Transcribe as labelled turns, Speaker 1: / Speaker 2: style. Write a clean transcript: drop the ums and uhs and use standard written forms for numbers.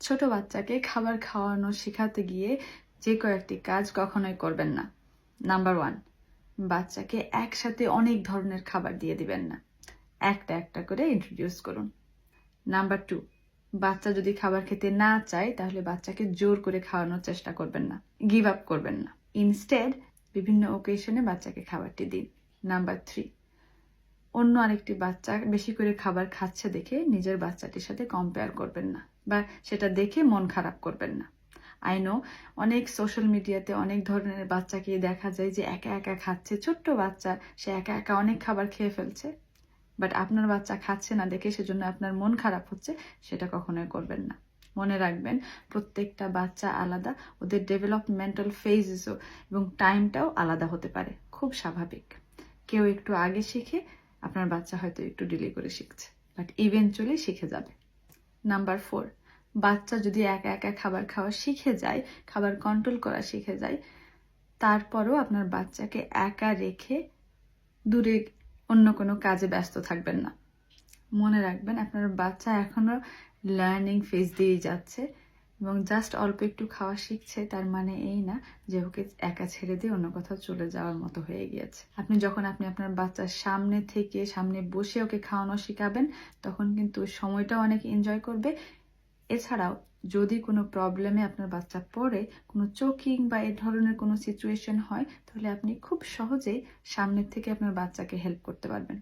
Speaker 1: ছোট বাচ্চাকে খাবার খাওয়ানো শেখাতে গিয়ে যে কয়েকটি কাজ কখনোই করবেন না। নাম্বার 1, বাচ্চাকে একসাথে অনেক ধরনের খাবার দিয়ে দিবেন না, একটা একটা করে ইন্ট্রোডিউস করুন। নাম্বার 2, বাচ্চা যদি খাবার খেতে না চায় তাহলে বাচ্চাকে জোর করে খাওয়ানোর চেষ্টা করবেন না, গিভ আপ করবেন না। ইনস্টেড বিভিন্ন ওকেশনে বাচ্চাকে খাবারটি দিন। নাম্বার 3, অন্য আরেকটি বাচ্চা বেশি করে খাবার খাচ্ছে দেখে নিজের বাচ্চাটির সাথে কম্পেয়ার করবেন না, বা সেটা দেখে মন খারাপ করবেন না। আই নো অনেক সোশ্যাল মিডিয়াতে অনেক ধরনের বাচ্চাকে দেখা যায় যে একা একা খাচ্ছে, ছোট্ট বাচ্চা, সে একা একা অনেক খাবার খেয়ে ফেলছে, বাট আপনার বাচ্চা খাচ্ছে না দেখে সেজন্য আপনার মন খারাপ হচ্ছে, সেটা কখনোই করবেন না। মনে রাখবেন প্রত্যেকটা বাচ্চা আলাদা, ওদের ডেভেলপমেন্টাল ফেজেসও এবং টাইমটাও আলাদা হতে পারে, খুব স্বাভাবিক। কেউ একটু আগে শিখে, আপনার বাচ্চা হয়তো একটু ডিলে করে শিখছে, বাট ইভেনচুয়ালি শিখে যাবে। নাম্বার 4, বাচ্চা যদি একা একা খাবার খাওয়া শিখে যায়, খাবার কন্ট্রোল করা শিখে যায়, তারপরও আপনার বাচ্চাকে একা রেখে দূরে অন্য কোনো কাজে ব্যস্ত থাকবেন না। মনে রাখবেন আপনার বাচ্চা এখনো লার্নিং ফেজ দিয়েই যাচ্ছে, এবং জাস্ট অল্প একটু খাওয়া শিখছে তার মানে এই না যে ওকে একা ছেড়ে দিয়ে অন্য কোথাও চলে যাওয়ার মতো হয়ে গিয়েছে। আপনি যখন আপনার বাচ্চার সামনে থেকে সামনে বসে ওকে খাওয়ানো শেখাবেন, তখন কিন্তু সময়টাও অনেক এনজয় করবে। এছাড়াও যদি কোনো প্রবলেমে আপনার বাচ্চা পড়ে, কোনো চোকিং বা এ ধরনের কোনো সিচুয়েশন হয়, তাহলে আপনি খুব সহজেই সামনের থেকে আপনার বাচ্চাকে হেল্প করতে পারবেন।